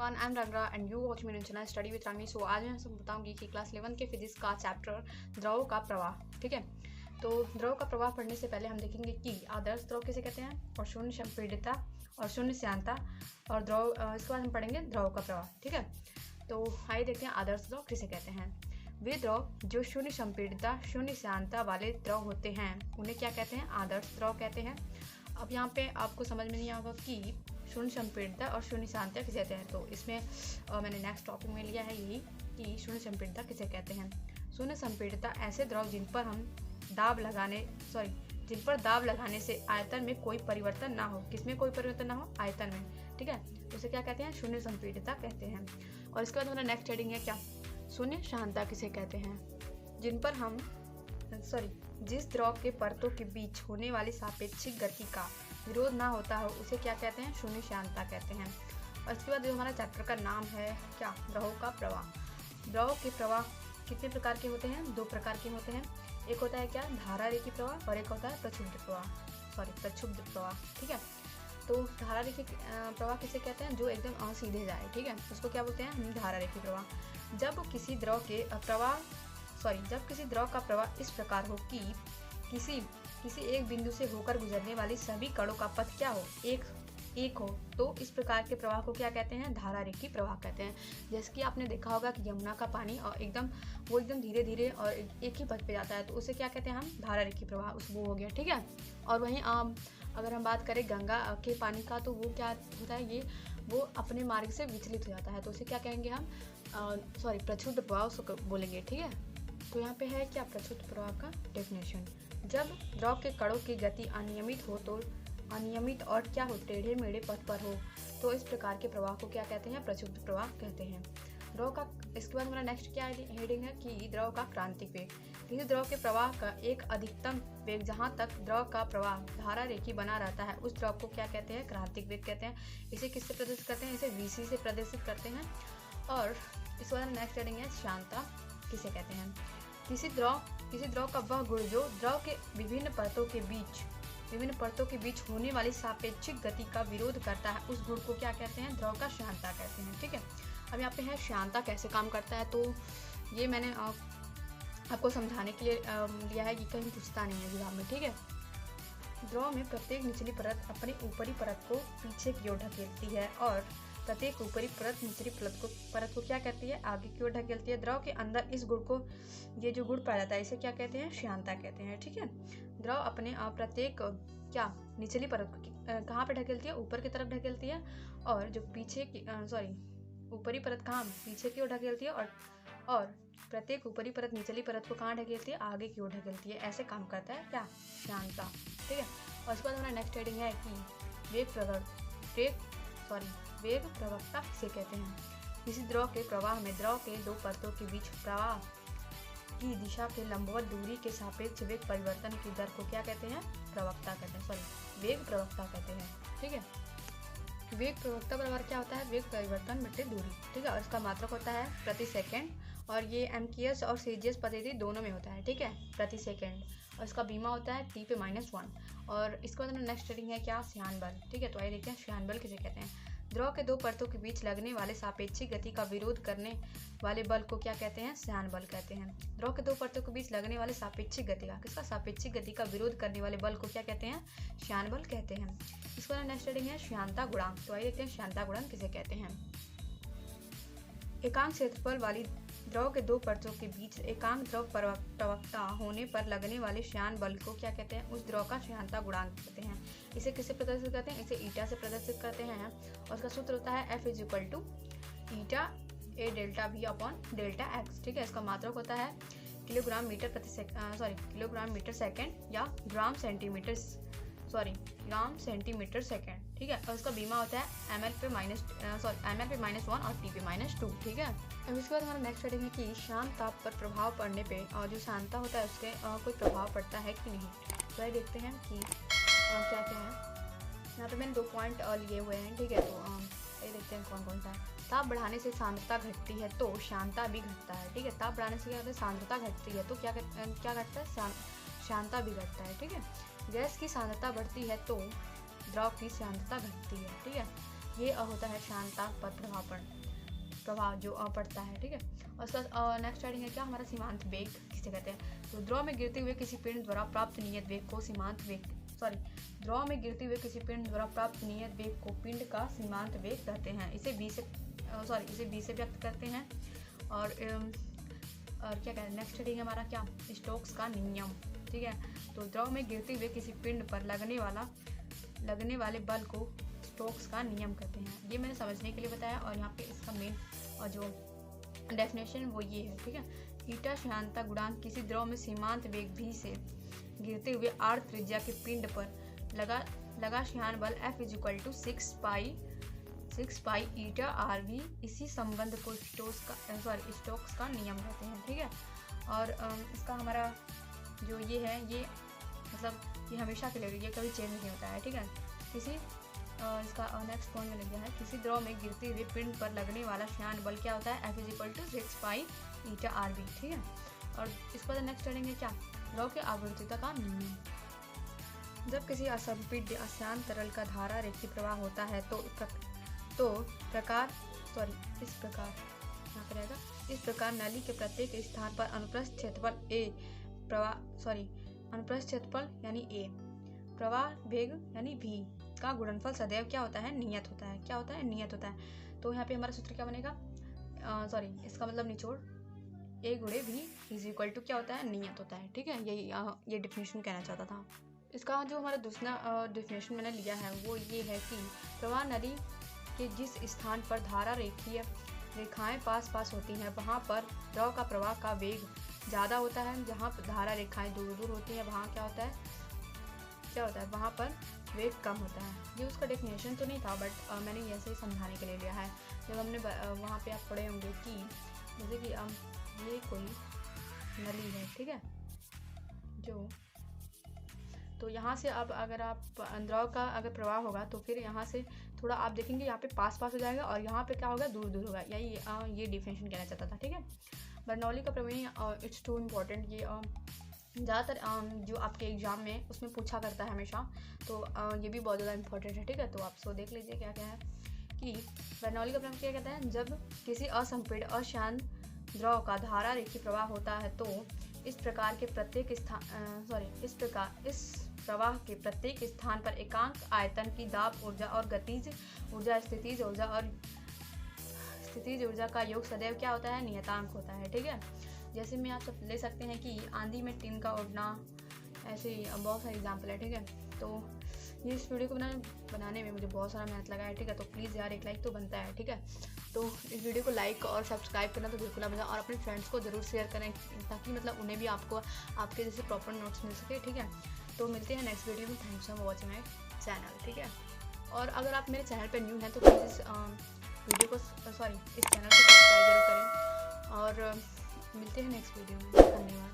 One I am Rangra and you watch me channel study with Rami. So आज मैं सब बताऊंगी कि क्लास 11 के फिजिक्स का चैप्टर द्रव का प्रवाह। ठीक है, तो द्रव का प्रवाह पढ़ने से पहले हम देखेंगे कि आदर्श द्रव किसे कहते हैं और शून्य संपीड़ितता और शून्य श्यानता और द्रव, इसके बाद हम पढ़ेंगे द्रव का प्रवाह। ठीक है, तो आइए देखते हैं आदर्श द्रव किसे कहते हैं। वे द्रव जो शून्य संपीड़ितता शून्य श्यानता वाले द्रव होते हैं उन्हें क्या कहते हैं, आदर्श द्रव कहते हैं। अब यहाँ पे आपको समझ में नहीं आएगा कि शून्य संपीड़ितता और शून्य श्यानता किसे कहते हैं, तो इसमें मैंने नेक्स्ट टॉपिक में लिया है यही कि शून्य संपीड़ितता किसे कहते हैं। शून्य संपीड़ितता ऐसे द्रव जिन पर दाब लगाने से आयतन में कोई परिवर्तन ना हो। किसमें कोई परिवर्तन ना हो, आयतन में। ठीक है, तो उसे क्या कहते हैं, शून्य संपीड़ितता कहते हैं। और इसके बाद हमारा नेक्स्ट हेडिंग है क्या, शून्य श्यानता किसे कहते हैं। जिन पर जिस द्रव के परतों के बीच होने वाली सापेक्षिक गति का विरोध ना होता हो उसे क्या कहते हैं, शून्य श्यानता कहते हैं। और इसके बाद जो हमारा चैप्टर का नाम है क्या, द्रव का प्रवाह। द्रव के प्रवाह कितने प्रकार के होते हैं, दो प्रकार के होते हैं। एक होता है क्या, धारारेखी प्रवाह और एक होता है प्रक्षुब्ध प्रवाह। ठीक है, तो धारारेखी प्रवाह किसे कहते हैं, जो एकदम सीधे जाए। ठीक है, उसको क्या बोलते हैं हम, धारारेखी प्रवाह। जब किसी द्रव का प्रवाह इस प्रकार हो कि किसी एक बिंदु से होकर गुजरने वाली सभी कणों का पथ क्या हो, एक हो, तो इस प्रकार के प्रवाह को क्या कहते हैं, धारारेखी प्रवाह कहते हैं। जैसे कि आपने देखा होगा कि यमुना का पानी और एकदम धीरे धीरे और एक ही पथ पे जाता है, तो उसे क्या कहते हैं हम, धारारेखी प्रवाह, वो हो गया। ठीक है, और वहीं अगर हम बात करें गंगा के पानी का, तो वो क्या होता है, वो अपने मार्ग से विचलित हो जाता है, तो उसे क्या कहेंगे हम, प्रक्षुब्ध प्रवाह उसको बोलेंगे। ठीक है, तो यहाँ पे है क्या, प्रक्षुब्ध प्रवाह का डेफिनेशन। जब द्रव के कणों की गति अनियमित और क्या हो, टेढ़े मेढ़े पथ पर हो, तो इस प्रकार के प्रवाह को क्या कहते हैं, प्रक्षुब्ध प्रवाह कहते हैं। द्रव का, इसके बाद हमारा नेक्स्ट क्या हेडिंग है कि द्रव का क्रांतिक वेग। किसी द्रव के प्रवाह का एक अधिकतम वेग जहाँ तक द्रव का प्रवाह धारारेखी बना रहता है उस द्रव को क्या कहते हैं, क्रांतिक वेग कहते हैं। इसे किससे प्रदर्शित करते हैं, इसे VC से प्रदर्शित करते हैं। और इसके बाद नेक्स्ट हेडिंग है श्यानता किसे कहते हैं। किसी द्रव का वह गुण जो द्रव के विभिन्न परतों के बीच होने वाली सापेक्षिक गति का विरोध करता है उस गुण को क्या कहते हैं, द्रव का श्यानता कहते हैं। ठीक है, अब यहाँ पे है श्यानता कैसे काम करता है, तो ये मैंने आपको समझाने के लिए लिया है, कि कहीं पूछता नहीं है एग्जाम में। ठीक है, द्रव में प्रत्येक निचली परत अपनी ऊपरी परत को पीछे की ओर ढकेलती है और प्रत्येक ऊपरी परत निचली परत को क्या कहती है, आगे की ओर ढकेलती है। द्रव के अंदर इस गुण को, ये जो गुण पाया जाता है, इसे क्या कहते हैं, श्यानता कहते हैं। ठीक है, द्रव अपने प्रत्येक क्या निचली परत को कहाँ पे ढकेलती है, ऊपर की तरफ ढकेलती है, और जो पीछे की ऊपरी परत कहाँ, पीछे की ओर ढकेलती है, और प्रत्येक ऊपरी परत निचली परत को कहाँ ढकेलती है, आगे की ओर ढकेलती है। ऐसे काम करता है क्या, श्यानता। ठीक है, और उसके बाद हमारा नेक्स्ट हेडिंग है कि वेग प्रवक्ता किसे कहते हैं। किसी द्रव के प्रवाह में द्रव के दो परतों के बीच प्रवाह की दिशा के लंबवत दूरी के सापेक्ष वेग परिवर्तन की दर को क्या कहते हैं, प्रवक्ता कहते हैं, वेग प्रवक्ता कहते हैं। ठीक है, वेग प्रवक्ता बराबर क्या होता है, वेग परिवर्तन बटे दूरी। ठीक है, और इसका मात्रक होता है प्रति सेकेंड, और ये एमकेएस और सीजीएस पद्धति दोनों में होता है। ठीक है, प्रति सेकेंड, और इसका बीमा होता है T पे -1। और इसके बाद नेक्स्ट हेडिंग है क्या, श्यान बल। ठीक है, तो आइए देखते हैं श्यान बल किसे कहते हैं। द्रव के दो परतों के बीच लगने वाले सापेक्षिक गति का विरोध करने वाले बल को क्या कहते हैं, श्यान बल कहते हैं। द्रव के दो परतों के बीच लगने वाले सापेक्षिक गति का, किसका, सापेक्षिक गति का विरोध करने वाले बल को क्या कहते हैं, श्यान बल कहते हैं। इसके बाद नेक्स्ट हेडिंग है श्यानता गुणांक। तो आइए देखते हैं श्यानता गुणांक किसे कहते हैं। एकांक क्षेत्रफल वाली द्रव के दो परतों के बीच एकांक द्रव प्रवक्ता होने पर लगने वाले श्यान बल को क्या कहते हैं, उस द्रव का श्यानता गुणांक कहते हैं। इसे किससे प्रदर्शित करते हैं, इसे ईटा से प्रदर्शित करते हैं, और उसका सूत्र होता है F = eta A delta V upon delta x। ठीक है, इसका मात्रक होता है किलोग्राम मीटर सेकेंड या ग्राम सेंटीमीटर सेकेंड। ठीक है, और उसका बीमा होता है ml पे -1 और T पे -2। ठीक है, अब इसके बाद हमारा नेक्स्ट हेडिंग है कि शांत ताप पर प्रभाव पड़ने पे और जो शांता होता है उसके कोई प्रभाव पड़ता है कि नहीं। तो ये देखते हैं कि क्या क्या है। यहाँ पे मैंने 2 पॉइंट लिए हुए हैं। ठीक है, तो ये देखते हैं कौन कौन सा है। ताप बढ़ाने से सांद्रता घटती है तो शांता भी घटता है। ठीक है, ताप बढ़ाने से क्या होता है, सांद्रता घटती है तो क्या घटता है, शांता भी घटता है। ठीक है, गैस की सांद्रता बढ़ती है तो द्रव की सांद्रता घटती है। ठीक है, ये होता है शांत ताप पर प्रभाव पड़ना। प्रभाव जो पड़ता है, ठीक है। और नेक्स्ट हेडिंग है क्या हमारा, सीमांत वेग किसे कहते हैं। तो द्रव में गिरते हुए किसी पिंड द्वारा प्राप्त नियत वेग को सीमांत वेग द्रव में गिरते हुए किसी पिंड द्वारा प्राप्त नियत वेग को पिंड का सीमांत वेग कहते हैं। इसे बी से व्यक्त करते हैं। और क्या कहते हैं, नेक्स्ट हेडिंग है हमारा क्या, स्टोक्स का नियम, ठीक है। तो द्रव में गिरते हुए किसी पिंड पर लगने वाले बल को स्टोक्स का नियम कहते हैं। ये मैंने समझने के लिए बताया। और यहाँ पे इसका मेन और जो डेफिनेशन वो ये है, ठीक है। ईटा श्यानता गुणांक किसी द्रव में सीमांत वेग v से गिरते हुए r त्रिज्या के पिंड पर लगा श्यान बल F = 6 पाई ईटा RV। इसी संबंध को स्टोक्स का नियम कहते हैं, ठीक है। और इसका हमारा जो ये है, ये मतलब ये हमेशा के लिए, ये कभी चेंज नहीं होता है, ठीक है। इसका नेक्स्ट पॉइंट में लग गया है, किसी द्रव में गिरते हुए पिंड पर लगने वाला श्यान बल क्या होता है, F = 6 पाई ईटा RV, ठीक है। और इसके बाद नेक्स्ट हेडिंग है क्या, द्रव के आवर्तता का नियम। जब किसी असंपीड्य अशांत तरल का धारा रेखीय प्रवाह होता है इस प्रकार नली के प्रत्येक स्थान पर अनुप्रस्थ क्षेत्रफल यानी A, प्रवाह वेग यानी V का गुणनफल सदैव क्या होता है, नियत होता है। क्या होता है, नियत होता है। तो यहाँ पे हमारा सूत्र क्या बनेगा, इसका मतलब निचोड़ A × V = क्या होता है, नियत होता है, ठीक है। ये डिफिनेशन कहना चाहता था। इसका जो हमारा दूसरा डिफिनेशन मैंने लिया है वो ये है कि प्रवाह नली के जिस स्थान पर धारा रेखाएं पास होती हैं वहाँ पर द्रव का प्रवाह का वेग ज़्यादा होता है। जहाँ पर धारा रेखाएं दूर होती हैं वहाँ क्या होता है, वहाँ पर वेग कम होता है। ये उसका डेफिनेशन तो नहीं था, बट मैंने ऐसे ही समझाने के लिए लिया है। जब हमने वहाँ पे आप पढ़े होंगे कि जैसे कि ये कोई नली है, ठीक है, तो यहाँ से अब अगर आप द्रव का अगर प्रवाह होगा तो फिर यहाँ से थोड़ा आप देखेंगे यहाँ पे पास हो जाएगा और यहाँ पे क्या होगा, दूर होगा। ये डिफिनेशन कहना चाहता था, ठीक है। बर्नौली का प्रमेय इट्स टू इम्पॉर्टेंट, ये ज़्यादातर जो आपके एग्जाम में उसमें पूछा करता है हमेशा, तो ये भी बहुत ज़्यादा इंपॉर्टेंट है, ठीक है। तो आप सो देख लीजिए क्या क्या है कि बर्नौली का प्रमेय क्या कहता है, जब किसी असंपीड्य अशांत द्रव का धारा रेखीय प्रवाह होता है तो इस प्रवाह के प्रत्येक स्थान पर एकांक आयतन की दाब ऊर्जा और गतिज ऊर्जा स्थितिज ऊर्जा का योग सदैव क्या होता है, नियतांक होता है, ठीक है। जैसे में आप सब ले सकते हैं कि आंधी में टिन का उड़ना, ऐसे ही बहुत सारे एग्जाम्पल है, ठीक है। तो ये इस वीडियो को बनाने में मुझे बहुत सारा मेहनत लगा है, ठीक है। तो प्लीज़ यार एक लाइक तो बनता है, ठीक है। तो इस वीडियो को लाइक और सब्सक्राइब करना तो बिल्कुल ना भूलें और अपने फ्रेंड्स को ज़रूर शेयर करें ताकि मतलब उन्हें भी आपके जैसे प्रॉपर नोट्स मिल सके, ठीक है। तो मिलते हैं नेक्स्ट वीडियो में। Thanks for watching my channel, ठीक है। और अगर आप मेरे चैनल पर न्यू हैं तो प्लीज़ इस चैनल को सब्सक्राइब जरूर करें और मिलते हैं नेक्स्ट वीडियो में। धन्यवाद।